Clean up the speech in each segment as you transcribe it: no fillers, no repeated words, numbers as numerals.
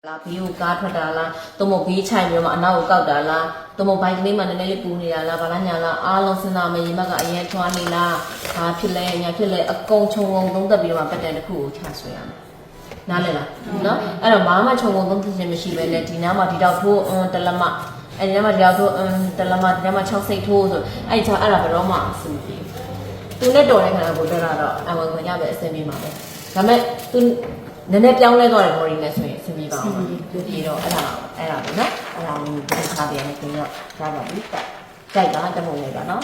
啦，比如家ထွက်တာလား，都冇比菜မျိုးမှာအနောက်ကိုကောက်တာလား，都冇ဘိုင်ကလေးမှာနည်းနည်းလေးပူနေတာလား，ဘာလားညာလားအားလုံးစဉ်းစားမယ်ရေမကအရင်ထွားနေလား။ဘာဖြစ်လဲညာဖြစ်လဲအကုန်ခြုံငုံသုံးသက်ပြီးတော့ပတ်တဲ့တစ်ခုကိုချဆွဲရမယ်။နားလည်လား။နော်။အဲ့တော့ဘာမှခြုံငုံသုံးသက်ခြင်းမရှိပဲလေဒီနားမှာဒီတော့ထိုးတလမအဲ့ဒီနားမှာဒီတော့ထိုးတလမဒီနားမှာ6စိတ်ထိုးဆိုအဲ့ဒီချာအဲ့ဒါဘယ်တော့မှအဆင်ပြေ။သူနဲ့တော်တဲ့ခါကိုတော့အဝင်ခွင့်ရပဲအဆင်ပြေမှာပဲ။ဒါပေမဲ့သူနည်းနည်းပြောင်းလဲသွားတဲ့ body နဲ့ဆိုရင်အဆင်ပြေပါအောင်ပြီးတော့အဲ့ဒါပဲနော်အဲ့ဒါကိုထားပြရမယ်ပြီးတော့ကြားပါပြီကြိုက်တာတမုံလေးပါနော်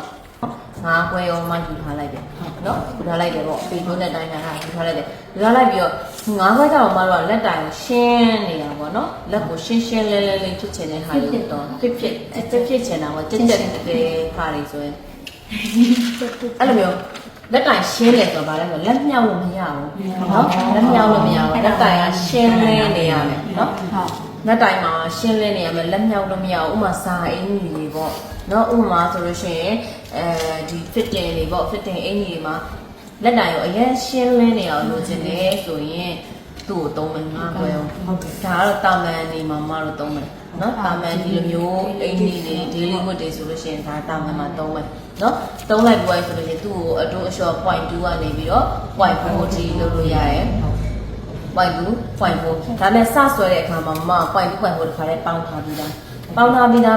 ငါကွဲရောမှယူထားလိုက်တယ်နော်ယူထားလိုက်တယ်ပေါ့ပေချိုးနဲ့တိုင်းတာယူထားလိုက်တယ်ယူထားလိုက်ပြီးတော့ငါခွဲကြတော့မှတော့လက်တိုင်ရှင်းနေတာပေါ့နော်လက်ကိုရှင်းရှင်းလဲလဲလေးဖြစ်ချင်တဲ့ဟာတွေတော့ဖြစ်ချင်တာပေါ့တက်တဲ့ခါတွေဆိုရင်အဲ့လိုမျိုးလက်တိုင်ရှင်းတယ်ဆိုတော့ဗါလဲဆိုလက်မြောက်လို့မရဘူးနော်လက်မြောက်လို့မရဘူးလက်တိုင်ကရှင်းလင်းနေရမယ်နော်လက်တိုင်မှာရှင်းလင်းနေရမယ်လက်မြောက်လို့မရဘူးဥမာစာအင်ကြီးတွေပေါ့နော်ဥမာဆိုလို့ရှိရင်ဒီ fitting တွေပေါ့ fitting အင်ကြီးတွေမှာလက်တိုင်ကိုအရင်ရှင်းလင်းနေအောင်လုပ်ချင်တယ်ဆိုရင်သူ့ကိုသုံးမယ်ငါကွယ်ဟုတ်ကဲ့ဒါကတော့တာမန်နေမှာမတော့သုံးမယ်နော်တာမန်ဒီလိုမျိုးအင်ကြီးတွေ daily work တွေဆိုလို့ရှိရင်ဒါတာမန်မှာသုံးမယ်နော်သုံးလိုက်ပွဲဆိုလို့ရှိရင်သူ့ကိုအတိုးအလျှော့ 0.2 ကနေပြီးတော့ 0.4 ထိလုပ်လို့ရတယ် 0.2 0.4 ဒါနဲ့စဆွဲတဲ့အခါမှာမ 0.2 တခါလေးပေါင်းထားပြီးသား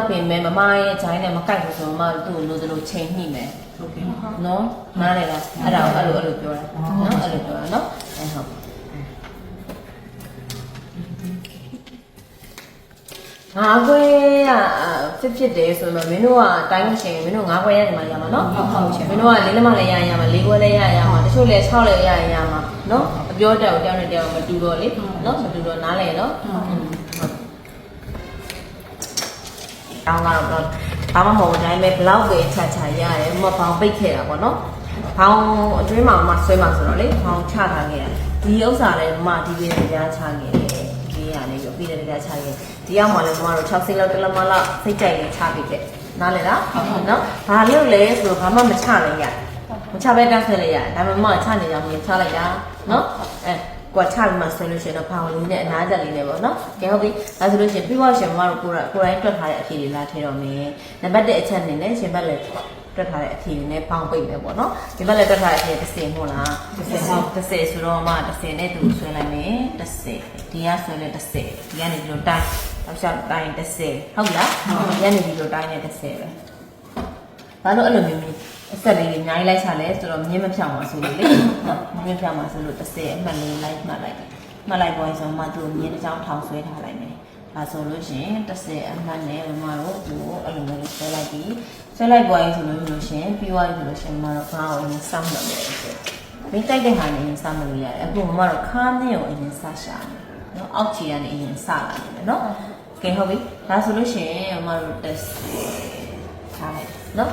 ပြင်မယ်မမရဲ့ဂျိုင်းနဲ့မကိုက်ဘူးဆိုတော့မသူ့ကိုလိုသလိုချိန်ညှိမယ်ဟုတ်ကဲ့နော်နားလေလားအဲ့ဒါကိုအဲ့လိုပြောတာနော်အဲ့လိုပြောတာနော်အဲ့ဟုတ်ငါးခွဲကဖြစ်တယ်ဆိုတော့မင်းတို့ကတိုင်းလို့ရှိရင်မင်းတို့ငါးခွဲရနေမှာရမှာနော်ဟုတ်ချင်မင်းတို့ကလေးလက်မလည်းရမှာလေးခွဲလည်းရမှာတချို့လည်း6လည်းရမှာနော်အပြောတက်ကိုတောင်းနေတောင်းမတူတော့လေနော်မတူတော့နားလဲနော်တောင်းကတော့ဘာမှမဟုတ်တိုင်းပဲဘလောက်ပဲချရတယ်မပေါင်ပိတ်ခဲ့တာပေါ့နော်ဘောင်အတွင်းမှာမှဆွဲမှာဆိုတော့လေဘောင်ချထားခဲ့ရတယ်ဒီဥစ္စာလည်းမဒီပြေတရားချခဲ့တယ်ဒီရနေပြီးတဲ့တရားချခဲ့ဒီရောက်မှလည်းကျမတို့6စိတ်လောက်တလမလောက်စိတ်ကြိုက်လေးချပြီးခဲ့နားလေလားနော်ဘာလို့လဲဆိုတော့ဘာမှမချလိုက်ရမချပဲတန်းဆွဲလိုက်ရဒါပေမဲ့ချနေကြမှချလိုက်တာနော်ကွာချပြီးမှဆွဲလို့ရှိရင်တော့ဘောင်လေးနဲ့အနားတက်လေးနဲ့ပေါ့နော်ကဲဟုတ်ပြီဒါဆိုလို့ရှိရင်ပြီးတော့ရှင်မတို့ကိုယ်တိုင်းတွက်ထားတဲ့အဖြေတွေလာထည့်တော့မယ်နံပါတ်1အချက်အနေနဲ့ရှင်ဘက်လည်းတွက်ထားတဲ့အဖြေတွေနဲ့ပေါင်းပိတ်မယ်ပေါ့နော်ဒီဘက်လည်းတွက်ထားတဲ့အဖြေ30မို့လား30ဆိုတော့မှ30နဲ့သူဆွဲလိုက်မယ်30ဒီကဆွဲလဲ30ဒီကနေဒီလိုတိုင်းအောက်လျှောက်တိုင်း30ဟုတ်လားဒီကနေဒီလိုတိုင်းနဲ့30ပဲဘာလို့အဲ့လိုမျိုးအဆက်လေးတွေအများကြီးလိုက်ချလဲဆိုတော့မြင်းမဖြောင်းပါဆိုလို့လေမြင်းဖြောင်းပါဆိုလို့30အမှတ်လေးလိုက်မှတ်လိုက်ပေါ်ဆိုမှသူမြင်းတစ်ချောင်းထောင်ဆွဲထားလိုက်မယ်ဒါဆိုလို့ရှိရင်30အမှတ်နဲ့မမတို့သူအဲ့လိုမျိုးဆွဲလိုက်ပြီးဆွဲလိုက်ပေါ်ရင်ဆိုလို့ရှိရင်ပြီးသွားပြီဆိုလို့ရှိရင်မမတို့ဘာကိုအရင်စောင့်လုပ်ရလဲမင်းတိုက်တဲ့ဟာနဲ့အရင်စောင့်လုပ်ရတယ်အခုမမတို့ခါးမြင့်ကိုအရင်စရှာမယ်နော်အောက်ခြေကနေအရင်စလာတယ်နော်ကဲဟုတ်ပြီဒါဆိုလို့ရှိရင်မမတို့ထားလိုက်နော်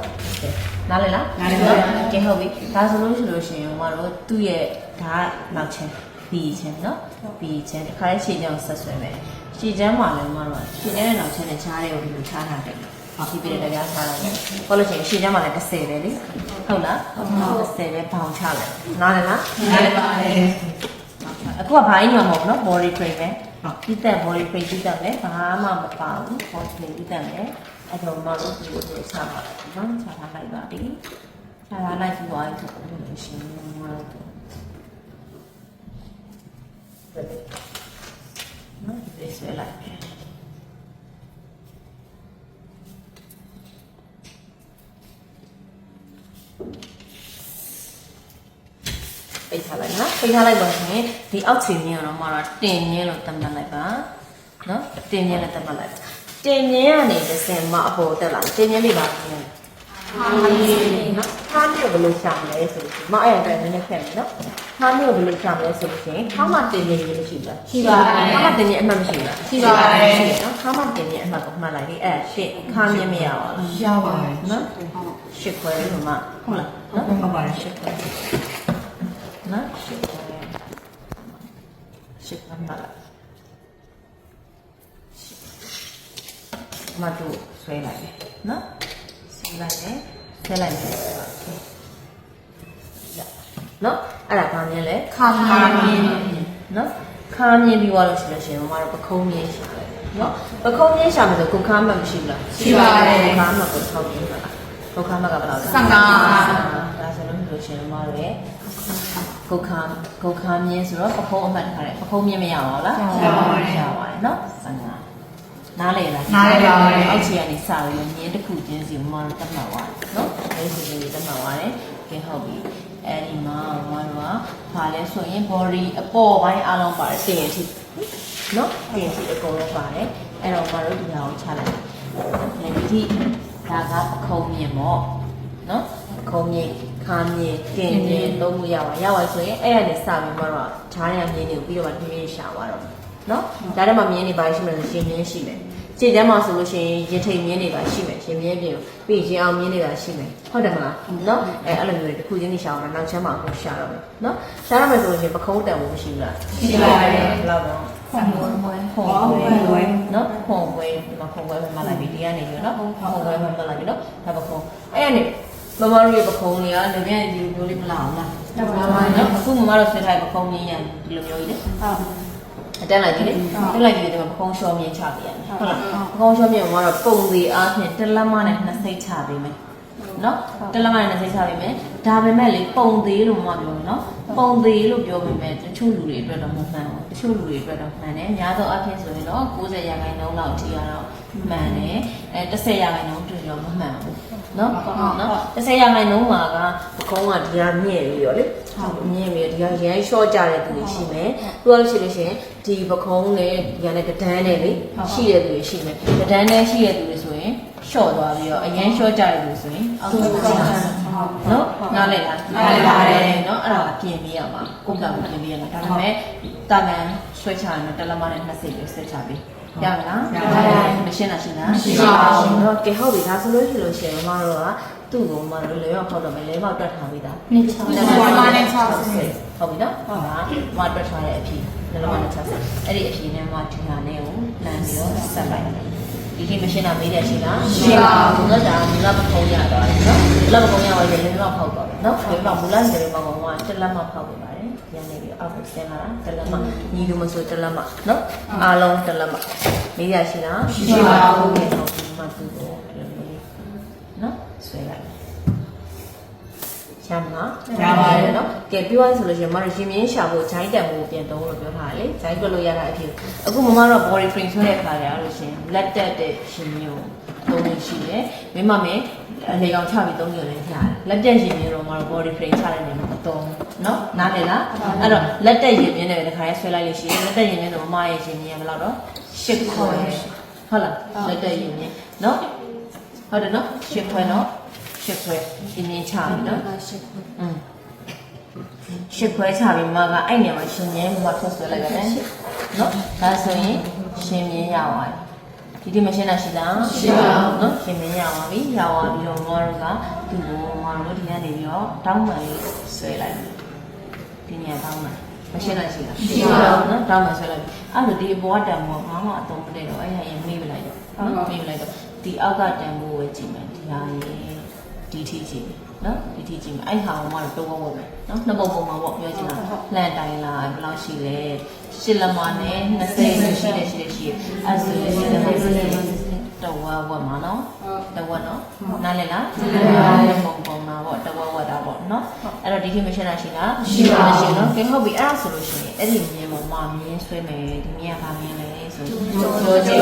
နားလေလားနားလေပါကဲဟုတ်ပြီဒါဆိုလို့ရှိရင်မတို့သူ့ရဲ့ဒါနောက်ချင်းပြီးချင်းနော်ပြီးချင်းတစ်ခါလေးရှေ့ကြောင်ဆက်ဆွဲမယ်ရှေ့ချမ်းမှာလည်းမတို့ရှေ့တဲ့နောက်ချင်းနဲ့ချားတဲ့ကိုဒီလိုချားထားတယ်ဒီပြည့်တဲ့တရားချားလိုက်တယ်ဘာလို့ချင်းရှေ့ချမ်းမှာလည်း30ပဲလေဟုတ်လား30ပဲဘောင်ချလိုက်နားလေလားနားလေပါတယ်အခုကဘာကြီးမှမဟုတ်နော် body tray ပဲပြီးတဲ့ body tray ပြီးတဲ့လည်းဘာမှမပါဘူး body tray ပြီးတဲ့လည်းအဲ့တော့မတို့ဒီလိုချထားပါတယ်နော်ချထားလိုက်ပါပြီချထားလိုက်ပြီးသွားပြီဆိုလို့ရှိရင်မတို့နော်ဒီဆွဲလိုက်ပိတ်ထားလိုက်နော်ပိတ်ထားလိုက်လို့ဆိုရင်ဒီအောက်ခြေမြင်းတော့မတော့တင်မြင်းလို့သတ်မှတ်လိုက်ပါနော်တင်မြင်းလို့သတ်မှတ်လိုက်တင်မြင်းကနေတစ်စင်မအပေါ်တက်လာတင်မြင်းလေးပါခင်းနော်ခါမျိုးဘယ်လိုရှာမလဲဆိုလို့မအဲ့အတိုင်းနည်းနည်းခက်မယ်နော်ခါမျိုးဘယ်လိုရှာမလဲဆိုလို့ရှိရင်ခါမှတင်မြင်းလေးမရှိဘူးရှိပါတယ်ခါမှတင်မြင်းအမှတ်မရှိဘူးရှိပါတယ်နော်ခါမှတင်မြင်းအမှတ်ကိုမှတ်လိုက်ပြီအဲ့ရှစ်ခါမြင်းမရပါဘူးရပါတယ်နော်ရှစ်ခွဲလို့မှဟုတ်လားနော်ဟုတ်ပါတယ်ရှစ်ခွဲနော်ရှစ်ခွဲမှတ်လိုက်မတို့ဆွဲလိုက်တယ်နော်ဆွဲလိုက်တယ်နော်အဲ့ဒါဘာမြင်လဲခါမြင်နော်ခ ခါမြင်ပြီးသွားလို့ရှိလို့ရှင်မတို့ပခုံးမြင်းရှာတယ်နော်ပခုံးမြင်းရှာမယ်ဆိုကိုခါမှတ်မရှိဘူးလားရှိပါတယ်ကိုခါမှတ်ကိုထောက်ပြပါလားကိုခါမှတ်ကဘယ်လောက်လဲ15ဒါဆိုလို့ရှင်မတို့ရဲ့ကိုခါမြင်းဆိုတော့ပခုံးအမှတ်ထားတယ်ပခုံးမြင်းမရပါဘူးလားရပါတယ်နော်15နားလေလားနားလေပါပါတယ်အောက်ခြေကနေစပြီးမြင်းတစ်ခုချင်းစီမတို့တက်မှတ်သွားတယ်နော်အဲဒီစီလေးတက်မှတ်သွားတယ်ကဲဟုတ်ပြီအဲ့ဒီမှာမတို့ကဘာလဲဆိုရင် body အပေါ်ပိုင်းအားလုံးပါတယ်တင်အထိနော်တင်အထိအကုန်လုံးပါတယ်အဲ့တော့မတို့ဒီဟာကိုချလိုက်တယ်ဒီဒါကပခုံးမြင့်ပေါ့နော်ပခုံးမြင့်ခါမြင့်တင်မြင့်သုံးခုရောက်ဆိုရင်အဲ့ရနေစပြီးမတို့ကဈားရမြင့်နေပြီးတော့မှပြင်းရှာသွားတော့နော်ဒါတည်းမှာမြင်းနေပါရှိမယ်ဆိုရှင်မြင်းရှိမယ်ခြေတန်းမှာဆိုလို့ရှိရင်ရင်ထိတ်မြင်းနေပါရှိမယ်ရှင်မြင်းပြင်ပြီးရင်အောင်မြင်းနေပါရှိမယ်ဟုတ်တယ်မလားနော်အဲ့လိုမျိုးတစ်ခုချင်းကြီးရှာအောင်နောက်ချမ်းမှာအခုရှာတော့မယ်နော်ရှာရမယ်ဆိုလို့ရှိရင်ပခုံးတန်ဖို့မရှိဘူးလားရှိပါတယ်ဘယ်လောက်တော့ခုံပွဲနော်ခုံပွဲဒီမှာခုံပွဲမှလိုက်ပြီးဒီကနေရောနော်ခုံပွဲမှလိုက်ပြီးနော်ဒါပခုံးအဲ့ကနေမမတို့ရဲ့ပခုံးတွေကလည်းပြန်ဒီလိုမျိုးလေးမလာအောင်လားနော်အခုမမတို့ဆွဲထားတဲ့ပခုံးကြီးရဒီလိုမျိုးကြီးလေဟုတ်တက်လိုက်ကြည့်လေတက်လိုက်ကြည့်တယ်ပခုံးလျှော်မြင်ချပေးရတယ်ဟုတ်လားပခုံးလျှော်မြင်ကတော့ပုံသေးအားဖြင့်တစ်လက်မနဲ့နှစ်စိတ်ချပေးမယ်နော်တစ်လက်မနဲ့နှစ်စိတ်ချပေးမယ်ဒါပေမဲ့လေပုံသေးလို့မပြောဘူးနော်ပုံသေးလို့ပြောပေမဲ့တချို့လူတွေအတွက်တော့မမှန်ဘူးတချို့လူတွေအတွက်တော့မှန်တယ်များသောအားဖြင့်ဆိုရင်တော့90%လောက်ထိရတော့မှန်တယ်10%တွေ့တော့မမှန်ဘူးနော်10%မှာကပခုံးကဒီကမြင့်ပြီးတော့လေမြင့်ပြီးဒီကရမ်းရှော့ကြတဲ့သူတွေရှိမယ်ပြောလို့ရှိလို့ရှိရင်ဒီပခုံးနဲ့ဒီကလည်းတဒန်းနဲ့လေရှိတဲ့သူတွေရှိမယ်တဒန်းနဲ့ရှိတဲ့သူတွေဆိုရင်ရှော့သွားပြီးတော့အရန်ရှော့ကြတဲ့သူဆိုရင်အောက်ဆုံးကျနော်နားလည်လားနားလည်ပါတယ်နော်အဲ့ဒါကပြင်ပေးရမှာကိုယ်ကပြင်ပေးရမှာဒါပေမဲ့တာမန်ဆွဲချရင်တော့တလက်မနဲ့20ပြီးဆွဲချပြီးရမလားမရှင်းလားရှင်းလားရှင်းပါဘူးတော့ကဲဟုတ်ပြီဒါဆိုလို့ရှိလို့ရှိရင်မတို့ကသူ့ကိုမတို့လေရောက်ထောက်တော့မယ်လေပေါက်တွက်ထားပြီးသားနှစ်6ဟုတ်ပြီနော်ဟုတ်ပါမတွက်ထားတဲ့အဖြစ်လေလောက်နဲ့60အဲ့ဒီအဖြစ်နဲ့မှဒီဟာနဲ့ကိုလမ်းပြီးတော့ဆက်လိုက်ဒီကိမရှင်းတာမေးတယ်ရှိလားရှင်းပါဘူးတော့ဒါမူလပခုံးရတော့နော်မူလပခုံးရတော့လေလောက်ဖောက်တော့တယ်နော်ဒီမှာမူလနေလေပေါကောင်ကတက်လက်မှဖောက်ပေးပါတယ်ရန်နေပြီးအောက်ကိုဆင်းလာတာတက်လက်မှညီလိုမဆိုတက်လက်မှနော်အားလုံးတက်လက်မှမေးရရှိလားရှင်းပါဘူးဟုတ်ပြီမှသူ့ကိုနော်ဆွဲလိုက်ချမ်းလားရပါတယ်နော်ကဲပြောရဆိုလို့ရှိရင်မတို့ရှင်မြင်းရှာဖို့ဂျိုင်းတန်ဖို့ပြန်တုံးလို့ပြောထားတယ်လေဂျိုင်းတွက်လို့ရတာအဖြစ်အခုမမတို့ body frame ဆွဲတဲ့အခါကျတော့ရှင်လက်တက်တဲ့ရှင်မြင်းကိုသုံးလို့ရှိတယ်မိမမေအနေကောင်ချပြီးသုံးလို့လည်းရတယ်လက်တက်ရှင်မြင်းတော့မတို့ body frame ချတဲ့နေမှာမသုံးနော်နားလည်လားအဲ့တော့လက်တက်ရှင်မြင်းနဲ့တခါရဲဆွဲလိုက်လို့ရှိရင်လက်တက်ရှင်မြင်းဆိုမမရဲ့ရှင်မြင်းကဘယ်လောက်တော့10ခွဲဟုတ်လားလက်တက်ရှင်မြင်းနော်ဟုတ်တယ်နော်10ခွဲနော်10ခွဲဒီနေ့ချပြီနော်10ခွဲချပြီမကအဲ့နေမှာရှင်မြင်းမထွက်ဆွဲလိုက်ရတယ်နော်ဒါဆိုရင်ရှင်မြင်းရသွားပြီဒီမရှင်းတာရှိလားရှိပါဘူးနော်ရှင်မြင်းရသွားပြီရသွားပြီးတော့မတို့ကသူ့ကိုမတို့ဒီကနေပြီးတော့တောင်းမှန်လေးဆွဲလိုက်ဒီနေရာတောင်းမှန်မရှင်းတာရှိလားရှိပါဘူးနော်တောင်းမှန်ဆွဲလိုက်အဲ့ဒါဒီဘောတံဘောဘာမှအသုံးမတည့်တော့အဲ့ဟာရင်မေးပလိုက်တော့နော်မေးပလိုက်တော့ဒီအောက်ကတံဘောဝဲကြည့်မယ်ဒီဟာရေဒီထိကြည့်နော်ဒီထိကြည့်မယ်အဲ့ဟာကိုမှတော့ဝတ်မယ်နော်နှစ်ပုံမှာပေါ့ပြောချင်တာလှန်တိုင်းလားဘယ်လောက်ရှိလဲရှစ်လက်မနဲ့20ရှိတယ်အဲ့ဆိုရင်တော့ဝတ်မှာနော်တော့ဝတ်နော်နားလည်လားပုံမှာပေါ့တော့ဝတ်တာပေါ့နော်အဲ့တော့ဒီထိမရှင်းတာရှိလားရှိပါဘူးနော်ကဲဟုတ်ပြီအဲ့ဒါဆိုလို့ရှိရင်အဲ့ဒီမြင်းပေါ်မှာမြင်းဆွဲမယ်ဒီမြင်းကဘာမြင်းလဲဆိုကြောကျဲ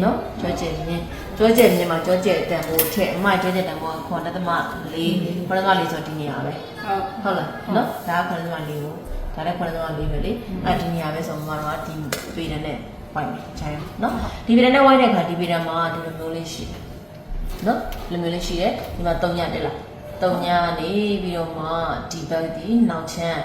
နော်ကြောကျဲမြင်းကြောကျဲမြင်းမှာကြောကျဲတန်ဖိုးထက်အမကြောကျဲတန်ဖိုးက9.4ဆိုဒီနေရာပဲဟုတ်လားနော်ဒါက9.4ကိုဒါလည်း9.4ပဲလေအဲ့ဒီနေရာပဲဆိုမှတော့ဒီပေတန်းနဲ့ဝိုင်းမယ်ချမ်းနော်ဒီပေတန်းနဲ့ဝိုင်းတဲ့အခါဒီပေတန်းမှာဒီလိုမျိုးလေးရှိတယ်နော်ဒီလိုမျိုးလေးရှိတယ်ဒီမှာ3ညတက်လာ3ညနေပြီးတော့မှဒီဘက်ဒီနောက်ချမ်း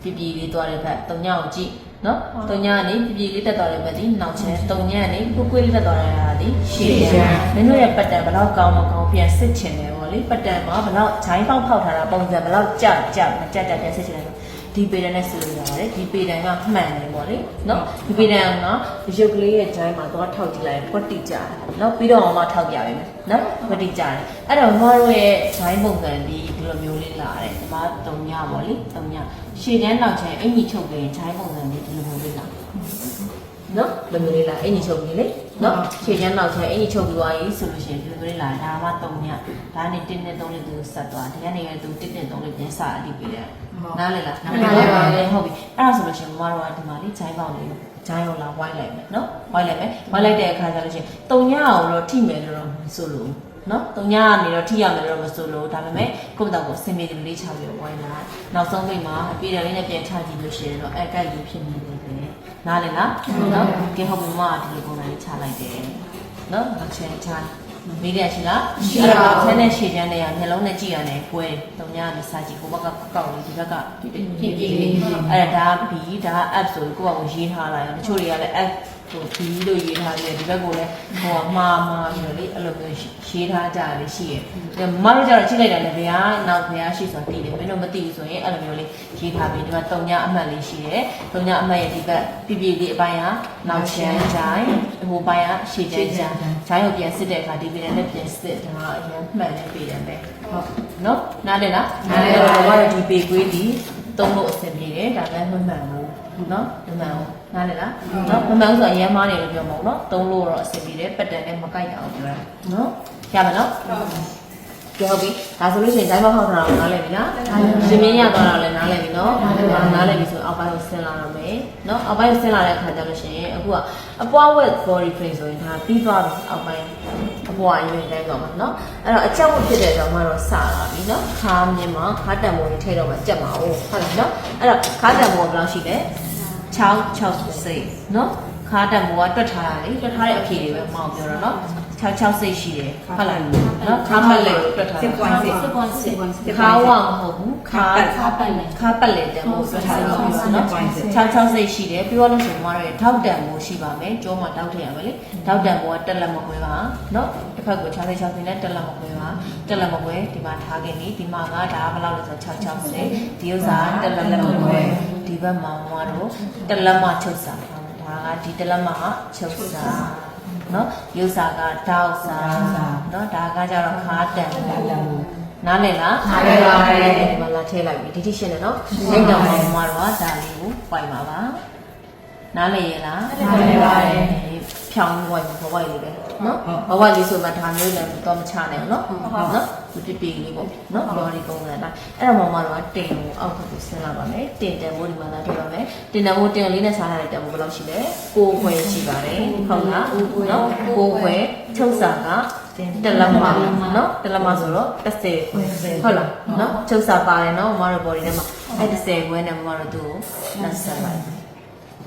ပြပြလေးသွားတဲ့ဘက်3ညကိုကြည့်နော်3ညနေပြပြလေးတက်သွားတဲ့ဘက်ဒီနောက်ချမ်း3ညနေကိုကွေးလေးတက်သွားတဲ့ဟာဒီရှည်ချမ်းမင်းတို့ရဲ့ပတ်တန်ဘယ်တော့ကောင်းမကောင်းပြန်စစ်ချင်တယ်ပေါ့လေပတ်တန်မှာဘယ်တော့ဂျိုင်းပေါက်ဖောက်ထားတာပုံစံဘယ်တော့ကြမကြပြန်စစ်ချင်တယ်ဒီ ဒီပေတန်နဲ့ဆူလို့ရတယ်ဒီပေတန်ကမှန်တယ်ပေါ့လေနော်ဒီပေတန်ကရုပ်ကလေးရဲ့ဂျိုင်းမှာတော့ထောက်ကြည့်လိုက်ပွက်တိကြတယ်နော်ပြီးတော့မှထောက်ပြပေးမယ်နော်ပွက်တိကြတယ်အဲ့တော့မတို့ရဲ့ဂျိုင်းပုံစံဒီလိုမျိုးလေးလာတယ်ဒီမှာ3ညပေါ့လေ3ညရှေ့တန်းနောက်ချမ်းအင်ကြီးချုပ်ပြီးဂျိုင်းပုံစံလေးဒီလိုမျိုးလေးလာနော်လိုမျိုးလေးလာအင်ကြီးချုပ်ပြီးလေနော်ရှေ့တန်းနောက်ချမ်းအင်ကြီးချုပ်ပြီးသွားပြီဆိုလို့ရှိရင်ဒီလိုမျိုးလေးလာဒါမှ3ညဒါနဲ့1နဲ့3နဲ့သူဆက်သွားဒီကနေလည်းသူ1နဲ့3နဲ့ပြန်စအတိပေးတယ်နားလေလားနားလေဟုတ်ပြီအဲ့ဒါဆိုလို့ရှိရင်မတို့ကဒီမှာလေးဂျိုင်းပေါက်လေးဂျိုင်းအောင်လာဝိုင်းလိုက်မယ်နော်ဝိုင်းလိုက်မယ်ဝိုင်းလိုက်တဲ့အခါကျလို့ရှိရင်3ညအောင်တော့ထိမယ်လို့တော့မဆိုလို့နော်3ညကနေတော့ထိရမယ်လို့မဆိုလို့ဒါပေမဲ့ကိုယ့်ဘက်ကိုစင်ပြေတယ်လေးချပြီးဝိုင်းလာနောက်ဆုံးပိတ်မှာပြည်တယ်လေးနဲ့ပြန်ချကြည့်လို့ရှိရင်တော့အဲ့ကိုက်ကြီးဖြစ်နေတယ်ပဲနားလေလားနော်ကဲဟုတ်ပြီမကဒီလိုပုံစံလေးချလိုက်တယ်နော်အချင်းချမေးရရှိလားရှိပါဘူးဆန်းနဲ့ရှည်ချမ်းနဲ့မျက်လုံးနဲ့ကြည့်ရတယ်ပွဲတုံညာဒီစာကြည့်ကိုဘက်ကကောက်လို့ဒီဘက်ကဖြစ်အဲ့ဒါဘီဒါ app ဆိုကိုယ့်ဘာကိုရေးထားလိုက်အောင်တချို့တွေကလည်း app ကိုဘီလို့ရေးထားတယ်ဒီဘက်ကိုလည်းဟိုမှာပြီးတော့လေအဲ့လိုမျိုးရေးထားကြတယ်ရှိရဲ့မတို့ကြတော့ကြည့်လိုက်တာလည်းဗျာနောက်ဗျာရှိဆိုတည်တယ်မင်းတို့မတည်ဘူးဆိုရင်အဲ့လိုမျိုးလေးရေးထားပြီးဒီမှာတုံညာအမှတ်လေးရှိတယ်တုံညာအမှတ်ရဲ့ဒီဘက်ပြပြလေးအပိုင်းဟာနောက်ချမ်းဂျိုင်းဟိုပိုင်းဟာရှည်ချမ်းဂျိုင်းကိုပြန်စစ်တဲ့အခါဒီပြည်နဲ့ပြန်စစ်ဒါကအရင်မှတ်နေပြည်တယ်ပဲဟုတ်နော်နားတယ်လားနားတယ်တော့ဘာလို့ဒီပေကွေးဒီသုံးလို့အဆင်ပြေတယ်ဒါပဲမမှန်ဘူးနော်မမှန်ဘူးနားတယ်လားနော်မမှန်ဘူးဆိုရင်ရမ်းမားတယ်လို့ပြောမှာနော်သုံးလို့တော့အဆင်ပြေတယ်ပတ်တန်နဲ့မကိုက်အောင်ပြောတာနော်ရပါနော်ကြောက်ပြီဒါဆိုလို့ရှိရင်ဂျိုင်းဘောက်ဟောက်ထားတာနားလည်ပြီလားရှင်မင်းရသွားတာလည်းနားလည်ပြီနော်နားလည်ပြီဆိုအောက်ပိုင်းကိုဆင်းလာတော့မယ်နော်အောက်ပိုင်းကိုဆင်းလာတဲ့အခါကျလို့ရှိရင်အခုကအပွားဝက် body frame ဆိုရင်ဒါပြီးသွားပြီအောက်ပိုင်းအပွားအရင်တိုင်းတော့မှာနော်အဲ့တော့အချက်ဝတ်ဖြစ်တဲ့ကြောင့်မှတော့စလာပြီနော်ခါမြင်မှာခါတံမိုးထဲတော့မှကြက်မှာဟုတ်လားနော်အဲ့တော့ခါတံမိုးဘယ်လောက်ရှိလဲ6စိတ်နော်ခါတံမိုးကတွက်ထားတာလေတွက်ထားတဲ့အဖြေတွေပဲမောင်ပြောတော့နော်6စိတ်ရှိတယ်ဟုတ်လားနော်ခါပတ်လေတွက်ထားတာခါဝမဟုတ်ဘူးခါပတ်လေတံမိုးတွက်ထားတာနော်6စိတ်ရှိတယ်ပြောလို့ဆိုမှတော့ထောက်တံမိုးရှိပါမယ်ကျိုးမှာတောက်ထည့်ရမယ်လေထောက်တံမိုးကတက်လက်မကွဲပါနော်တစ်ဖက်ကို6စိတ်နဲ့တက်လက်မကွဲပါတက်လက်မကွဲဒီမှာထားခဲ့ပြီဒီမှာကဒါဘယ်လောက်လဲဆို6စိတ်ဒီဥစ္စာတက်လက်မကွဲဒီဘက်မှာတော့တက်လက်မချုပ်စာဒါကဒီတက်လက်မချုပ်စာနော်ယူစာကတောက်စာနော်ဒါကကြတော့ခါတန်နားလည်လားနားလည်ပါတယ်ဒီမှာလာထည့်လိုက်ပြီဒီတိရှင်းတယ်နော်အဲ့တော့မှာတော့ဒါလေးကိုပိုင်ပါပါနားလည်ရလားနားလည်ပါတယ်ဖြောင်းဝိုင်းဘဝလေးပဲနော်ဘဝလေးဆိုမှဒါမျိုးလည်းတော့မချနိုင်ဘူးနော်နော်ဒီပြပြလေးပေါ့နော်ဘော်ဒီပုံစံတိုင်းအဲ့တော့မှတော့တင်ကိုအောက်ဘက်ကိုဆင်းလာပါမယ်တင်တန်မိုးဒီမှာလာထည့်ပါမယ်တင်တန်မိုးတင်လေးနဲ့စားထားတဲ့တန်မိုးဘယ်လောက်ရှိလဲ6ခွဲရှိပါတယ်ဟုတ်လားနော်6ခွဲချုပ်စာကတလက်မနော်တလက်မဆိုတော့30ခွဲဟုတ်လားနော်ချုပ်စာပါတယ်နော်မမတို့ body ထဲမှာအဲ့30ခွဲနဲ့မမတို့သူ့ကိုနှက်ဆက်လိုက်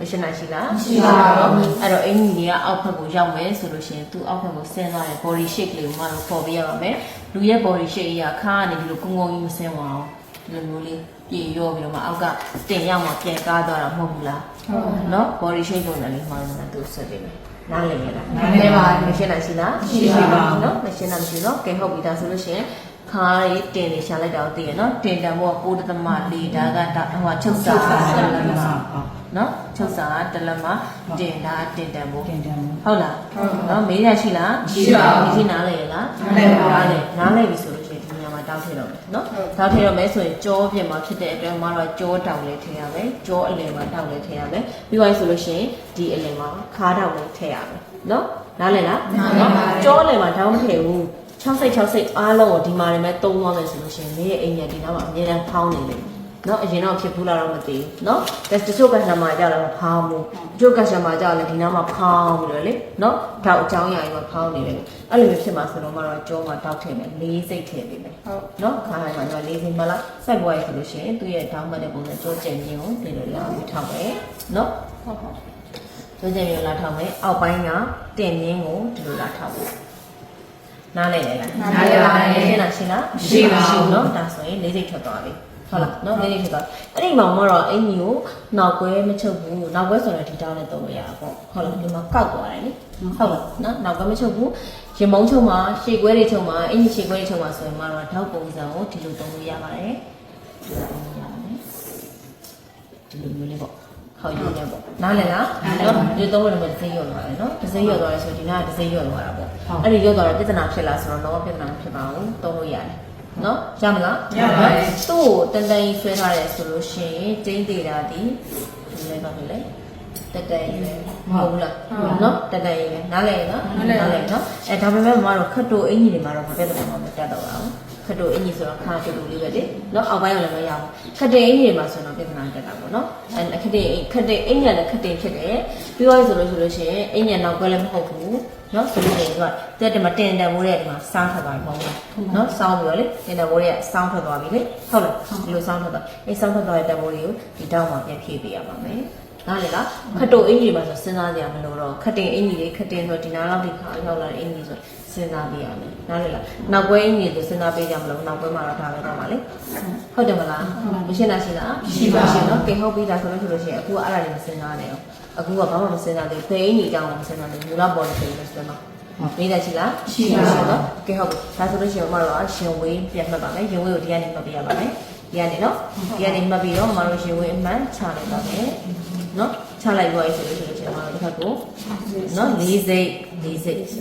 မရှင်းနိုင်ရှိလားရှိပါဘူးအဲ့တော့အင်ကြီးတွေကအောက်ဘက်ကိုရောက်မယ်ဆိုလို့ရှိရင်သူ့အောက်ဘက်ကိုဆင်းသွားတဲ့ body shape လေးကိုမှတော့ပေါ်ပြရပါမယ်လူရဲ့ body shape ကြီးကခါကနေဒီလိုကုန်းကုန်းကြီးမဆင်းသွားအောင်ဒီလိုမျိုးလေးပြေရောပြီးတော့မှအောက်ကတင်ရောက်မှပြန်ကားသွားတာမဟုတ်ဘူးလားဟုတ်နော် body shape ပုံစံလေးမှတော့သူဆက်ပေးမယ်နားလည်ရလားနားလည်ပါမရှင်းနိုင်ရှိလားရှိပါဘူးနော်မရှင်းနိုင်မရှိတော့ကဲဟုတ်ပြီဒါဆိုလို့ရှိရင်ခါရေးတင်နေရှာလိုက်တာကိုသိရနော်တင်တန်ဘော9.4ဒါကဟိုချုပ်စာနော်ချုပ်စာတလက်မတင်တာတင်တန်ဘောဟုတ်လားနော်မေးရရှိလားရှိပါဘူးဒီနားလည်ရလားနားလည်ပါနားလည်ပြီဆိုလို့ရှိရင်ဒီညမှာတောက်ထည့်တော့မယ်နော်တောက်ထည့်တော့မယ်ဆိုရင်ကြောပြင်မှာဖြစ်တဲ့အတွက်မှာတော့ကြောတောက်လေးထည့်ရမယ်ကြောအလယ်မှာတောက်လေးထည့်ရမယ်ပြီးသွားပြီဆိုလို့ရှိရင်ဒီအလယ်မှာခါတောက်လေးထည့်ရမယ်နော်နားလည်လားနော်ကြောအလယ်မှာတောက်မထည့်ဘူး6စိတ်အားလုံးကိုဒီမှာလည်းသုံးသွားမယ်ဆိုလို့ရှိရင်နေ့ရဲ့အိမ်ညာဒီနောက်မှာအမြဲတမ်းဖောင်းနေလိမ့်မယ်နော်အရင်တော့ဖြစ်ဘူးလားတော့မသိဘူးနော်တချို့ကရှာမှာကြောက်လည်းဖောင်းဘူးတချို့ကရှာမှာကြောက်လည်းဒီနောက်မှာဖောင်းပြီးတော့လေနော်တောက်အကြောင်းအရာကြီးမှာဖောင်းနေတယ်အဲ့လိုမျိုးဖြစ်မှာဆိုတော့မှတော့ကြောမှာတောက်ထည့်မယ်4စိတ်ထည့်ပေးမယ်ဟုတ်နော်ခါတိုင်းမှာတော့4စိတ်မလားဆက်ပွားရဆိုလို့ရှိရင်သူ့ရဲ့တောင်းမှတ်တဲ့ပုံစံကြောကျင်ခြင်းကိုဒီလိုလာပြီးထောက်မယ်နော်ဟုတ်ကြောကျင်ခြင်းလာထောက်မယ်အောက်ပိုင်းကတင်မြင်းကိုဒီလိုလာထောက်မယ်နားလည်လေလားနားလည်ပါတယ်ရှင်းလားရှင်းလားရှင်းပါဘူးเนาะဒါဆိုရင်၄စိတ်ထွက်သွားပြီဟုတ်လားเนาะ၄စိတ်ထွက်သွားအဲ့ဒီမှာတော့အင်ကြီးကိုနောက်ကွဲမချုပ်ဘူးနောက်ကွဲဆိုတော့ဒီတောင်းနဲ့သုံးလို့ရတာပေါ့ဟုတ်လားဒီမှာကောက်သွားတယ်လေဟုတ်လားเนาะနောက်ကွဲမချုပ်ဘူးရင်မုံချုပ်မှာရှေ့ကွဲတွေချုပ်မှာအင်ကြီးရှေ့ကွဲတွေချုပ်မှာဆိုရင်တော့ထောက်ပုံစံကိုဒီလိုသုံးလို့ရပါတယ်ဒီလိုသုံးလို့ရပါတယ် ဒီလိုမျိုးလေးပေါ့ခေါက်ရင်းနဲ့ပေါ့နားလည်လားနော်ဒီသုံးလို့လည်းတစ်စိမ့်ရော့သွားတယ်နော်တစ်စိမ့်ရော့သွားတယ်ဆိုဒီနားကတစ်စိမ့်ရော့သွားတာပေါ့အဲ့ဒီရော့သွားတော့ပြဿနာဖြစ်လာဆိုတော့တော့ပြဿနာဖြစ်ပါဘူးသုံးလို့ရတယ်နော်ရမလားရပါပြီသူ့ကိုတန်တန်ကြီးဆွဲထားတယ်ဆိုလို့ရှိရင်ကျင်းသေးတာဒီလည်းပါပြီလေတက်တက်ရေးပဲမဟုတ်ဘူးလားနော်တက်တက်ရေးပဲနားလည်နော်နားလည်နော်အဲဒါပေမဲ့မမတို့ခတ်တိုအင်ကြီးတွေမှာတော့ဘာပဲတော့မတက်တော့ဘူးခတ်တိုအင်ကြီးဆိုတော့ခါတူတူလေးပဲလေနော်အောက်ပိုင်းကလည်းမရဘူးခတ်တဲ့အင်ကြီးတွေမှာဆိုတော့ပြဿနာတက်တာပေါ့နော်အဲခတ်တဲ့အင်ကြီးလည်းခတ်တဲ့ဖြစ်တယ်ပြီးတော့ဆိုလို့ရှိရင်အင်ကြီးနောက်ကွဲလည်းမဟုတ်ဘူးနော်ဆိုလို့ရှိရင်သူကတက်တယ်မှာတင်တယ်မိုးတဲ့ဒီမှာစောင်းထွက်သွားပြီမဟုတ်လားနော်စောင်းပြီးတော့လေတင်တယ်မိုးတဲ့စောင်းထွက်သွားပြီလေဟုတ်လားဒီလိုစောင်းထွက်သွားအဲစောင်းထွက်သွားတဲ့တက်မိုးတွေကိုဒီတောင်းမှာပြန်ဖြည့်ပေးရပါမယ်နားလေလားခတ်တိုအင်ကြီးမှာဆိုစဉ်းစားကြရမလို့တော့ခတ်တင်အင်ကြီးတွေခတ်တင်ဆိုဒီနားလောက်ဒီခါရောက်လာတဲ့အင်ကြီးဆိုစဉ်းစားပြရမယ်နားလေလားနောက်ပွဲအင်ကြီးဆိုစဉ်းစားပေးကြမလို့နောက်ပွဲမှာတော့ဒါပဲတော့ပါလေဟုတ်တယ်မလားမရှင်းလားရှင်းလားရှင်းပါရှင်းနော်ကေဟုတ်ပြီဒါဆိုလို့ရှိရင်အခုကအဲ့ဒါတွေမစဉ်းစားနဲ့အောင်အခုကဘာမှမစဉ်းစားသေးဘယ်အင်ကြီးတောင်းမစဉ်းစားသေးဘူးလားပေါ်နေတယ်လို့ဆိုတော့နေတယ်ရှိလားရှိပါဘူးနော်ကေဟုတ်ပြီဒါဆိုလို့ရှိရင်မတော်ရှင်ဝေးပြန်မှတ်ပါမယ်ရှင်ဝေးကိုဒီကနေမှတ်ပြရပါမယ်ဒီကနေနော်ဒီကနေမှတ်ပြီးတော့မတော်ရှင်ဝေးအမှန်ချလိုက်ပါမယ်နော်ချလိုက်ပါဆိုလို့ရှိရင်မတော်တစ်ခါကိုနော်၄စိတ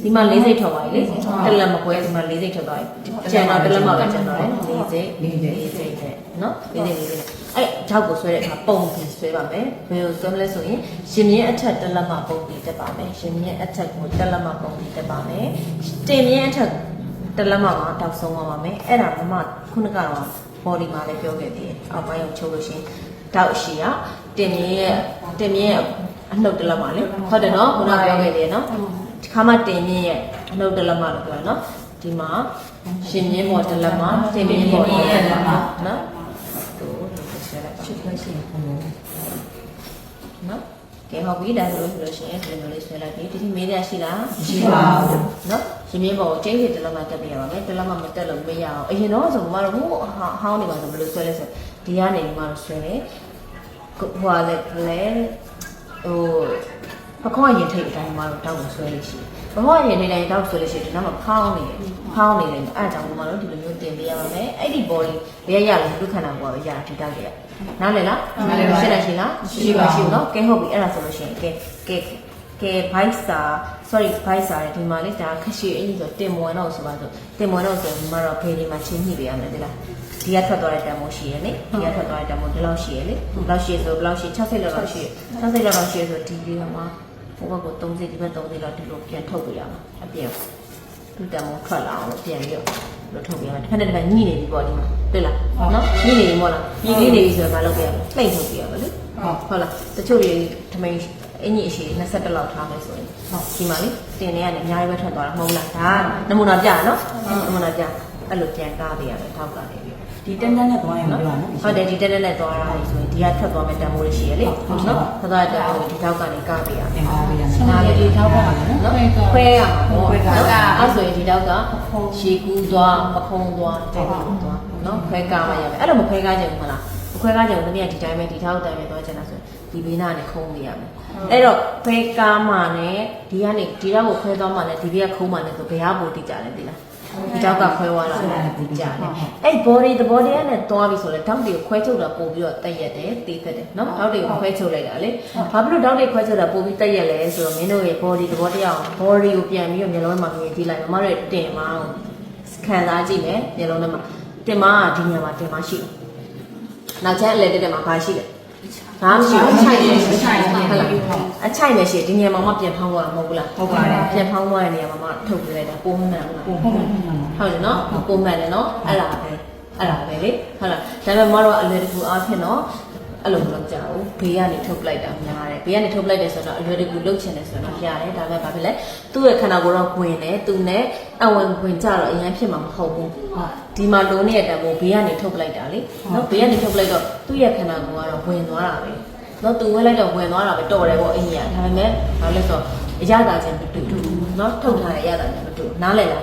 ်ဒီမှာ၄စိတ်ထောက်ပါလေတက်လက်မကွဲဒီမှာ၄စိတ်ထောက်သွားပြီကျန်တော့တက်လက်မပဲကျန်တော့တယ်၄စိတ်နဲ့နော်၄စိတ်အဲ့ဓာတ်ကိုဆွဲတဲ့အခါပုံပြီးဆွဲပါမယ်ဘယ်လိုဆွဲမလဲဆိုရင်ရှင်မြင်းအထက်တက်လက်မပုံပြီးတက်ပါမယ်ရှင်မြင်းအထက်ကိုတက်လက်မပုံပြီးတက်ပါမယ်တင်မြင်းအထက်တက်လက်မမှာတောက်ဆုံးပါမယ်အဲ့ဒါမမခုနကတော့ body မှာလည်းပြောခဲ့သေးတယ်အောက်ပိုင်းကိုချုပ်လို့ရှိရင်တောက်ရှိရတင်မြင်းရဲ့အနှုတ်တလက်မလေးဟုတ်တယ်နော်ခုနပြောခဲ့သေးတယ်နော်ဒီခါမှတင်မြင်းရဲ့အနှုတ်တလက်မလို့ပြောရနော်ဒီမှာရှင်မြင်းပေါ်တလက်မတင်မြင်းပေါ်တလက်မနော်ချစ်ခွင့်ရှိတယ်နော်ကဲဟုတ်ပြီဒါဆိုလို့ရှိရင်ဒီလိုလေးဆွဲလိုက်ပြီဒီမေးရရှိလားရှိပါဘူးနော်ရှင်မြင်းပေါ်ကိုကျင်းစစ်တလက်မတက်ပြရပါမယ်တလက်မမတက်လို့မရအောင်အရင်တော့ဆိုမှတော့ဟိုဟောင်းနေပါဆိုဘယ်လိုဆွဲလဲဆိုဒီကနေဒီမှာဆွဲတယ်ဟိုလည်းဟိုပခေါ်ရင်ထိတ်အတိုင်းမှာတော့တောက်ကိုဆွဲလို့ရှိတယ်ပခေါ်ရင်ထိတ်တိုင်းတောက်ဆွဲလို့ရှိတယ်ဒီနောက်မှာဖောင်းနေတယ်အဲ့ဒါကြောင့်မှတော့ဒီလိုမျိုးတင်ပေးရပါမယ်အဲ့ဒီ body ဘယ်ရလဲဒုက္ခနာပေါ်ပဲရတာဒီတောက်ကြရနားလည်လားရှင်းလားရှိပါရှိနော်ကဲဟုတ်ပြီအဲ့ဒါဆိုလို့ရှိရင်ကဲ bike star sorry bike star ဒီမှာလေဒါခက်ရှိအင်းဆိုတင်မွန်တော့ဆိုပါဆိုတင်မွန်တော့ဆိုဒီမှာတော့ဖေးဒီမှာချင်းညှိပေးရမယ်ဒီလားဒီကထွက်သွားတဲ့တန်မိုးရှိရလေဒီကထွက်သွားတဲ့တန်မိုးဒီလောက်ရှိရလေဘယ်လောက်ရှိဆိုဘယ်လောက်ရှိ60လောက်ရှိ60လောက်ရှိဆိုဒီလေးမှာဟိုဘက်ကို30ဒီဘက်30လောက်ဒီလိုပြန်ထုတ်ပြရမှာအပြင်သူတန်မိုးထွက်လာအောင်ပြန်ပြီးလို့ထုတ်ပြရမှာတစ်ခါနဲ့တစ်ခါညှိနေပြီပေါ့ဒီမှာတွေ့လားနော်ညှိနေပြီမို့လားညှိနေပြီဆိုတော့မလုပ်ပြရဘူးနှိမ့်ထုတ်ပြရပါလေဟုတ်လားတချို့တွေထမိန်အင်ကြီးအရှိ20လောက်ထားမယ်ဆိုရင်ဒီမှာလေတင်နေရတယ်အများကြီးပဲထွက်သွားတာမဟုတ်လားဒါနမူနာပြနော်နမူနာပြအဲ့လိုပြန်ကားပေးရတယ်ထောက်ကနေပြီးဒီတန်းနဲ့သွားရင်ပြောနော်ဟုတ်တယ်ဒီတန်းနဲ့သွားရပြီဆိုရင်ဒီကထွက်သွားမယ်တန်မိုးလေးရှိရလေနော်ထွက်သွားတဲ့တန်မိုးဒီထောက်ကနေကားပေးရတယ်နားလေဒီထောက်ကနော်ခွဲရမှာပေါ့နော်အဲ့ဆိုရင်ဒီထောက်ကရှည်ကူးသွားပခုံးသွားတက်ကူးသွားနော်ခွဲကားမှရမယ်အဲ့လိုမခွဲကားကြဘူးမလားမခွဲကားကြဘူးတမီးကဒီတိုင်းပဲဒီထောက်တိုင်းပဲသွားချင်တာဆိုရင်ဒီဘေးနားနဲ့ခုံးပေးရမယ်အဲ့တော့ခွဲကားမှနဲ့ဒီကနေဒီတော့ကိုခွဲသွားမှနဲ့ဒီဘေးကခုံးမှနဲ့ဆိုဘယ်ဟာပိုတိကြလဲသိလားဒီတောက်ကခွဲသွားတာဒီကြားတယ်အဲ့ body the body နဲ့တွားပြီဆိုလဲတောက်တွေကိုခွဲချုပ်တာပို့ပြီးတော့တက်ရက်တယ်တေးသက်တယ်နော်တောက်တွေကိုခွဲချုပ်လိုက်တာလေဘာဖြစ်လို့တောက်တွေခွဲချုပ်တာပို့ပြီးတက်ရက်လဲဆိုတော့မင်းတို့ရဲ့ body the body အောင် body ကိုပြန်ပြီးတော့မျိုးလုံးမှာမြင်ကြည့်လိုက်မမတို့တင်မအောင်ခံစားကြည့်မယ်မျိုးလုံးထဲမှာတင်မကဒီနေရာမှာတင်မရှိဘူးနောက်ချက်အလဲတက်မှာဘာရှိလဲဘာမှမရှိဘူးအချိုက်ပဲရှိဒီနေရာမှာမပြန်ဖောင်းသွားတာမဟုတ်ဘူးလားဟုတ်ပါတယ်ပြန်ဖောင်းသွားတဲ့နေရာမှာမထုတ်ပြလိုက်တာပုံမှန်ဘူးလားပုံမှန်ဟုတ်တယ်နော်ပုံမှန်တယ်နော်အဲ့ဒါပဲလေဟုတ်လားဒါပေမဲ့မတော်အလွယ်တကူအားဖြင့်တော့အဲ့လိုမလုပ်ကြဘူးဘေးကနေထုတ်လိုက်တာများတယ်ဘေးကနေထုတ်လိုက်တယ်ဆိုတော့အလွယ်တကူလုပ်ချင်တယ်ဆိုတော့ရတယ်ဒါပေမဲ့ဘာဖြစ်လဲသူ့ရဲ့ခန္ဓာကိုယ်တော့ဝင်တယ်သူနဲ့အဝင်ကြတော့အရင်ဖြစ်မှာမဟုတ်ဘူးဒီမှာလုံးနေတဲ့တံပိုးဘေးကနေထုတ်လိုက်တာလေနော်ဘေးကနေထုတ်လိုက်တော့သူ့ရဲ့ခန္ဓာကိုယ်ကတော့ဝင်သွားတာပဲနော်သူဝင်လိုက်တော့ဝင်သွားတာပဲတော်တယ်ပေါ့အင်းကြီးကဒါပေမဲ့ဘာလဲဆိုတော့အရသာချင်းမတူဘူးနော်ထုတ်ထားတဲ့အရသာချင်းမတူနားလည်လာ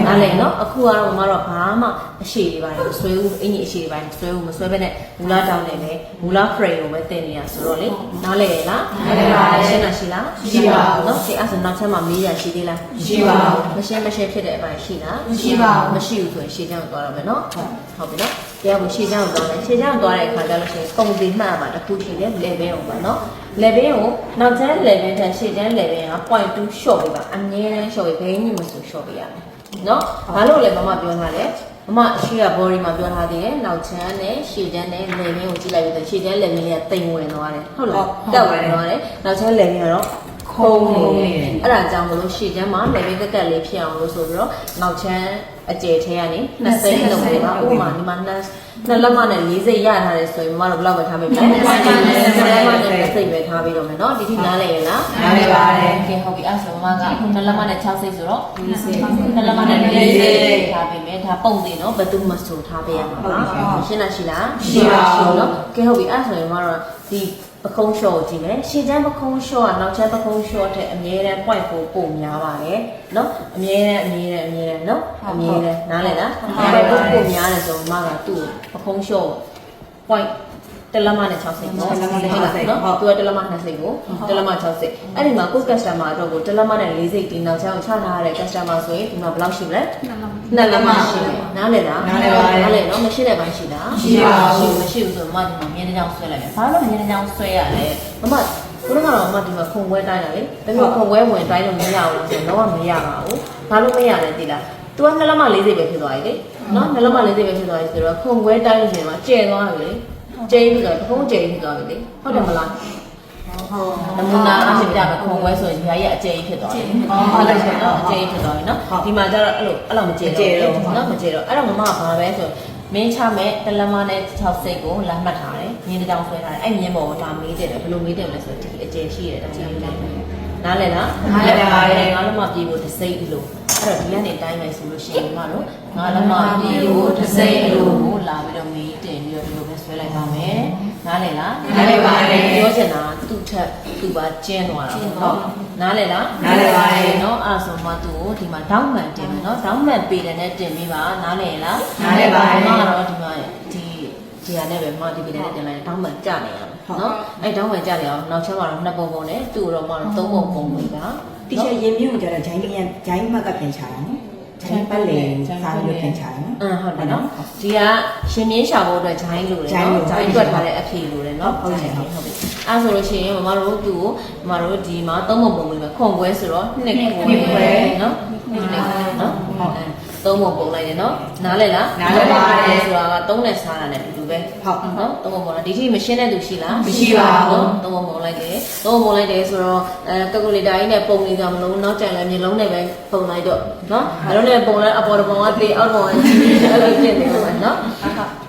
းနားလည်နော်အခုကတော့မတော့ဘာမှအရှိတွေပါလေဆွဲဦးအင်းကြီးအရှိတွေပါဆွဲဦးမဆွဲဘဲနဲ့မူလာတောင်းနေတယ်မူလာ frame ကိုပဲတင်နေရဆိုတော့လေနားလည်ရလားနားလည်ပါရှင်းလားရှိလားရှိပါဘူးနော်ဒီအဲ့ဆိုနောက်ချက်မှမေးရရှိသေးလားရှိပါဘူးမရှင်းဖြစ်တဲ့အပိုင်းရှိလားမရှိပါဘူးမရှိဘူးဆိုရင်ရှင်းချင်သွားတော့မယ်နော်ဟုတ်ပြီနော် တရားကိုရှေ့ချောင်းသွားတယ်ရှေ့ချောင်းသွားတဲ့အခါကျလို့ရှိရင်ပုံစံမှတ်မှာတစ်ခုရှိတယ် level ကိုပါနော် level ကိုနောက်ကျန် level တန်ရှေ့ကျန် level က 0.2 short ပေးပါအမြဲတမ်း short ပေးဘယ်နည်းမဆို short ပေးရမယ်နော်ဘာလို့လဲမမပြောထားလဲမမရှေ့က body မှာပြောထားသေးတယ်နောက်ချမ်းနဲ့ရှေ့ချမ်းနဲ့ level ကိုကြည့်လိုက်ပြီးတော့ရှေ့ချမ်း level လေးကတိမ်ဝင်သွားတယ်ဟုတ်လားတက်ဝင်သွားတယ်နောက်ချမ်း level ကတော့ခုံးနေအဲ့ဒါကြောင့်မလို့ရှေ့ချမ်းမှာ level ကက်ကက်လေးဖြစ်အောင်လို့ဆိုပြီးတော့နောက်ချမ်းအကျယ်ထဲကနေ2စိမ့်လုံးပေးပါဥပမာဒီမှာနှစ်လက်မနဲ့4စိမ့်ရထားတယ်ဆိုရင်မမတို့ဘယ်လောက်ပဲထားပေးမလဲ2စိမ့်ပဲထားပြီးတော့မယ်နော်ဒီထိနားလဲရလားနားလဲပါတယ်ကဲဟုတ်ပြီအဲ့ဆိုမမကအခုနှစ်လက်မနဲ့6စိမ့်ဆိုတော့4စိမ့်နှစ်လက်မနဲ့4စိမ့်ထားပေးမယ်ဒါပုံသေးနော်ဘယ်သူမှဆိုထားပေးရမှာပါရှင်းလားရှိလားရှိပါဘူးနော်ကဲဟုတ်ပြီအဲ့ဆိုရင်မမတို့ဒီပခုံးလျှော့ကြည့်မယ်ရှေ့ချမ်းပခုံးလျှော့ကနောက်ချမ်းပခုံးလျှော့ထက်အမြဲတမ်း point ပိုများပါတယ်နော်အမြဲတမ်းနော်အမြဲတမ်းနားလည်လားပိုများတယ်ဆိုမှကသူ့ပခုံးလျှော့ point တလက်မနဲ့6စိတ်နော်ဟုတ်လားနော်သူကတလက်မ2စိတ်ကိုတလက်မ6စိတ်အဲ့ဒီမှာကို customer တော့ကိုတလက်မနဲ့4စိတ်ဒီနောက်ချမ်းကိုချထားရတဲ့ customer ဆိုရင်ဒီမှာဘယ်လောက်ရှိမလဲ2လက်မရှိတယ်နားလည်လားနားလည်ပါတယ်နားလည်နော်မရှိတဲ့ဘိုင်းရှိလားရှိပါဘူးမရှိဘူးဆိုတော့မဒီမှာမြင်းတစ်ချောင်းဆွဲလိုက်မယ်ဘာလို့မြင်းတစ်ချောင်းဆွဲရလဲမမဘုရားကတော့မဒီမှာခုံပွဲတိုင်းတာလေဒါပေမဲ့ခုံပွဲဝင်တိုင်းလို့မရဘူးဆိုတော့မရပါဘူးဘာလို့မရလဲသိလားသူက2လက်မ4စိတ်ပဲဖြစ်သွားပြီလေနော်2လက်မ4စိတ်ပဲဖြစ်သွားပြီဆိုတော့ခုံပွဲတိုင်းလို့ဆိုရင်မှကျဲသွားပြီလေကျဲပြီးတော့ဘုံကျဲပြီးသွားပြီလေဟုတ်တယ်မလားဟုတ်နမူနာအဖြစ်ပြမယ်ခုံပွဲဆိုရင်ဒီဟာရဲ့အကျဲကြီးဖြစ်သွားပြီဟုတ်တယ်ဆိုတော့အကျဲကြီးဖြစ်သွားပြီနော်ဒီမှာကျတော့အဲ့လိုမကျဲတော့နော်မကျဲတော့အဲ့တော့မမကဘာပဲဆိုမင်းချမဲ့တလက်မနဲ့6စိတ်ကိုလာမှတ်ထားတယ်မြင်းတစ်ချောင်းဆွဲထားတယ်အဲ့မြင်းပေါ်ကိုလာမေးတယ်ဘယ်လိုမေးတယ်လဲဆိုတော့ဒီအကျဲရှိတယ်အကျဲလေးနားလဲလားနားလဲပါတယ်ငါလုံးမပြေဖို့တစ်စိတ်လို့အဲ့တော့ဒီကနေတိုင်းမယ်ဆိုလို့ရှိရင်မတို့ငါလုံးမပြေဖို့တစ်စိတ်အလိုကိုလာပြီးတော့မေးတင်ပြီးတော့ဒီလိုပဲဆွဲလိုက်ပါမယ်နားလဲလားနားလဲပါတယ်ပြောချင်တာသူ့ထက်သူ့ပါကျင်းသွားတာဟုတ်နားလဲလားနားလဲပါတယ်เนาะအဲ့ဆိုမှသူ့ကိုဒီမှာဒေါင်းမှန်တင်မယ်เนาะဒေါင်းမှန်ပေးတယ်နဲ့တင်ပြီးပါနားလဲလားနားလဲပါတယ်မကတော့ဒီမှာဒီဟာနဲ့ပဲမဒီပြည်နဲ့တင်လိုက်ဒေါင်းမှန်ကြနေရမယ်เนาะအဲ့ဒေါင်းမှန်ကြနေအောင်နောက်ချက်မှာတော့2ပုံပုံနဲ့သူ့တော့မတော့3ပုံပုံပေးပါတီရှယ်ရင်မြုပ်ကြတော့ဂျိုင်းမှတ်ကပြန်ချတာနော်ဂျိုင်းပတ်လေစားလို့ပြန်ချတာနော်ဟုတ်တယ်နော်ဒီကရှင်မြင်းရှာဖို့အတွက်ဂျိုင်းလိုတယ်နော်ဂျိုင်းတွက်ထားတဲ့အဖြေလိုတယ်နော်ဟုတ်တယ်ဟုတ်ပြီအဲဆိုလို့ရှိရင်မမတို့သူ့ကိုမမတို့ဒီမှာ3ပုံပုံလေးပဲခွန်ပွဲဆိုတော့2ခွဲနော်နော်သုံးပုံပုံလိုက်တယ်နော်နားလဲလားနားလဲပါတယ်ဆိုတာက3နဲ့စားတာနဲ့အတူတူပဲဟုတ်နော်3ပုံပုံလိုက်ဒီထိမရှင်းတဲ့သူရှိလားမရှိပါဘူး3ပုံပုံလိုက်တယ်3ပုံပုံလိုက်တယ်ဆိုတော့ကယ်ကူလေတာကြီးနဲ့ပုံလေးကမလုံးနောက်ကျန်လဲမျိုးလုံးနဲ့ပဲပုံလိုက်တော့နော်အဲလိုနဲ့ပုံလဲအပေါ်တပုံက3အောက်ပုံကအဲ့လိုဖြစ်နေမှာနော်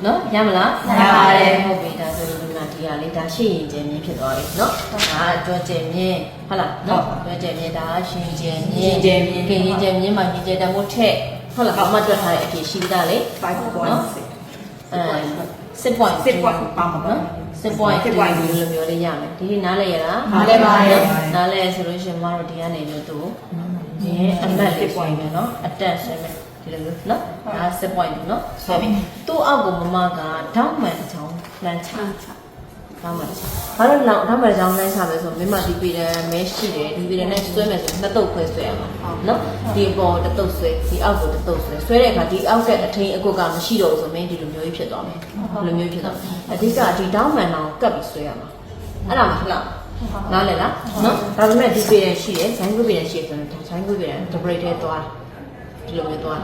နော်ရမလားရပါတယ်ဟုတ်ပြီဒါဆိုလို့ဒီမှာဒီဟာလေးဒါရှင်းရင်ကျင်းမြင်းဖြစ်သွားပြီနော်ဒါကျွမ်းကျင်မြင်းဟုတ်လားနော်ကျွမ်းကျင်မြင်းဒါရှင်းကျင်မြင်းကျင်မြင်းခင်ရင်ကျင်မြင်းမှာရင်ကျင်တမို့ထက်ဟုတ်လားဘာမှတွက်ထားတဲ့အဖြစ်ရှိတာလေ 6.6 ပါမှာနော်6.2လိုမျိုးလေးရမယ်ဒီနားလဲရလားနားလဲပါတယ်နားလဲဆိုလို့ရှင်မတို့ဒီကနေမျိုးသူဒီအမတ်လေးpoint ပဲเนาะအတက်ဆွဲမယ်ဒီလိုမျိုးเนาะဒါ 6.2 เนาะဆွဲပြီသူ့အောက်ကိုမမကဒေါက်မှန်အချောင်းလမ်းချဒေါက်မှန်ဘာလို့ဒေါက်မှန်အချောင်းလမ်းချမယ်ဆိုမိမဒီပြည်တယ်မဲရှိတယ်ဒီပြည်တယ်နဲ့ဆွဲမယ်ဆိုနှစ်တုပ်ခွဲဆွဲရမှာเนาะဒီပေါ်တစ်တုပ်ဆွဲဒီအောက်ကိုတစ်တုပ်ဆွဲတဲ့အခါဒီအောက်ကအထင်းအကုတ်ကမရှိတော့ဘူးဆိုမင်းဒီလိုမျိုးကြီးဖြစ်သွားမယ်ဒီလိုမျိုးဖြစ်သွားအဓိကဒီဒေါက်မှန်အောင်ကပ်ပြီးဆွဲရမှာအဲ့ဒါမှဟုတ်လားနားလည်လားနော်ဒါပေမဲ့ဒီပြည်ရရှိတယ်ဇိုင်းကုပြည်ရရှိတယ်ဆိုတော့ဇိုင်းကုပြည်ရ double ထဲသွားဒီလိုမျိုးသွား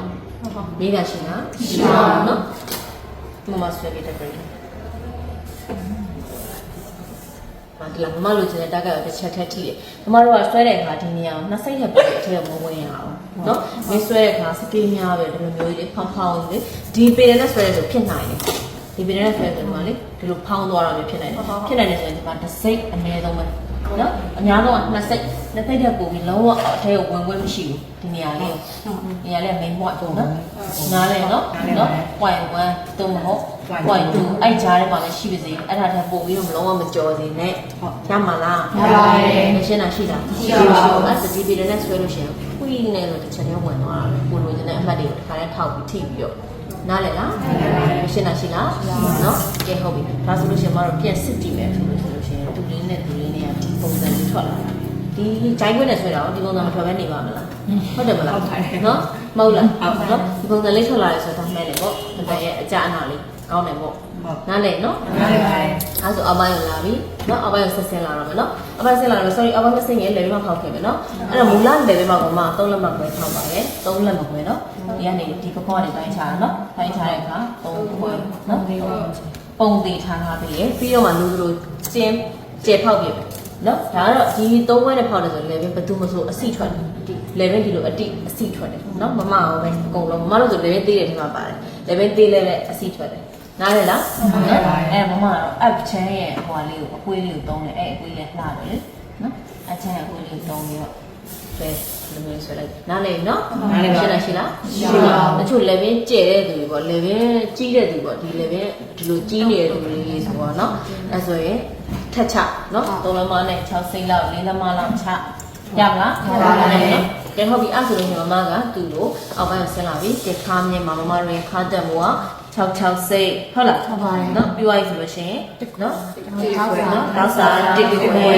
မိကရှိလားရှိပါနော်မမဆွဲပြီး double ဒီလားမမလိုချင်တဲ့တက်ကတစ်ချက်ထက်ထိတယ်မမတို့ကဆွဲတဲ့အခါဒီနေရာကိုနှစ်စိတ်ထက်ပြည့်အထက်မဝင်ရအောင်နော်မင်းဆွဲတဲ့အခါစကေးများပဲဒီလိုမျိုးကြီးဖောင်းဖောင်းလေးဒီပေနဲ့ဆွဲတဲ့ဆိုဖြစ်နိုင်တယ်ဒီပေနဲ့ဆွဲတယ်မှာလေဒီလိုဖောင်းသွားတာမျိုးဖြစ်နိုင်တယ်ဖြစ်နိုင်တယ်ဆိုရင်ဒီမှာတစ်စိတ်အနည်းဆုံးပဲနော်အများဆုံးကနှစ်စိတ်ထက်ပိုပြီးလုံးဝအထဲကိုဝင်ခွင့်မရှိဘူးဒီနေရာလေးနေရာလေးက main point နော်နားလဲနော်point 1တုံးမဟုတ် point 2အဲ့ကြားထဲမှာလည်းရှိပါစေအဲ့ဒါထက်ပိုပြီးတော့လုံးဝမကြော်စေနဲ့ရမှာလားရပါတယ်မရှင်းတာရှိလားရှိပါဘူးအဲ့ဒါဒီဗီဒီယိုနဲ့ဆွဲလို့ရှိရင်ခွီးနဲ့ဆိုတစ်ချက်တည်းဝင်သွားတာပဲကိုလိုချင်တဲ့အမှတ်တွေကိုတစ်ခါတည်းထောက်ပြီးထိပြီးတော့နားလဲလားမရှင်းတာရှိလားနော်ကဲဟုတ်ပြီဒါဆိုလို့ရှိရင်မတို့ပြန်စစ်ကြည့်မယ်ဆိုလို့ရှိရင်တူလေးနဲ့တူလေးနဲ့ဒီပုံစံလေးထွက်လာဒီဂျိုင်းခွင်းနဲ့ဆွဲတာရောဒီပုံစံမထွက်ဘဲနေပါမလားဟုတ်တယ်မလားနော်မဟုတ်လားနော်ဒီပုံစံလေးထွက်လာရဲဆိုတော့မှန်တယ်ပေါ့ဒါရဲ့အကြအနာလေး ကောင်းတယ်ပေါ့နားလေနော် နားလေပါတယ် အဲ့ဆိုအပိုင်းကိုလာပြီနော်အပိုင်းကိုဆက်ဆင်းလာတော့မယ်နော်အပိုင်းဆင်းလာတော့ sorry အပိုင်းမဆင်းရင်လေဘယ်မှာဖောက်ခဲ့မယ်နော်အဲ့တော့မူလလေဘယ်မှာကမှ3လက်မှခွဲထောက်ပါတယ်3လက်မှခွဲနော်ဒီကနေဒီပကောနေပိုင်းချတာနော်ပိုင်းချတဲ့အခါ3ခွဲနော်ပုံသေးထားထားပြီးရပြီးတော့မှလူတို့ကျင်းကျေဖောက်ပြနော်ဒါကတော့ဒီ3ခွဲနဲ့ဖောက်တယ်ဆိုလေဘယ်သူမဆိုအစီထွက်တယ်လေဘယ်ဒီလိုအတိအစီထွက်တယ်နော်မမရောပဲအကုန်လုံးမမတို့ဆိုလေဘယ်သေးတယ်ဒီမှာပါတယ်လေဘယ်သေးလဲအစီထွက်တယ်နားလေလားအဲမမကတော့ app ချမ်းရဲ့ဟိုလေးကိုအကွေးလေးကိုသုံးတယ်အဲအကွေးလေးလှတယ်လေနော်အချမ်းအကွေးလေးသုံးပြီးတော့ပဲလိုမျိုးဆွဲလိုက်နားလေနော်ရှင်းလားရှင်းလားတချို့ level ကျဲတဲ့သူတွေပေါ့ level ကြီးတဲ့သူပေါ့ဒီ level ဒီလိုကြီးနေတဲ့သူတွေဆိုတော့နော်အဲဆိုရင်ထက်ချနော်3လက်မနဲ့6စိမ့်လောက်4လက်မလောက်ချရမလားရပါတယ်နော်ကဲဟုတ်ပြီအဲ့ဆိုရင်မမကသူ့ကိုအောက်ပိုင်းကိုဆင်းလာပြီကဲခါမြင်မမရင်းခါတက်မို့66စိတ်ဟုတ်လားဟုတ်ပါတယ်เนาะပြီးသွားပြီဆိုလို့ရှိရင်เนาะနောက်စာ1ခွဲ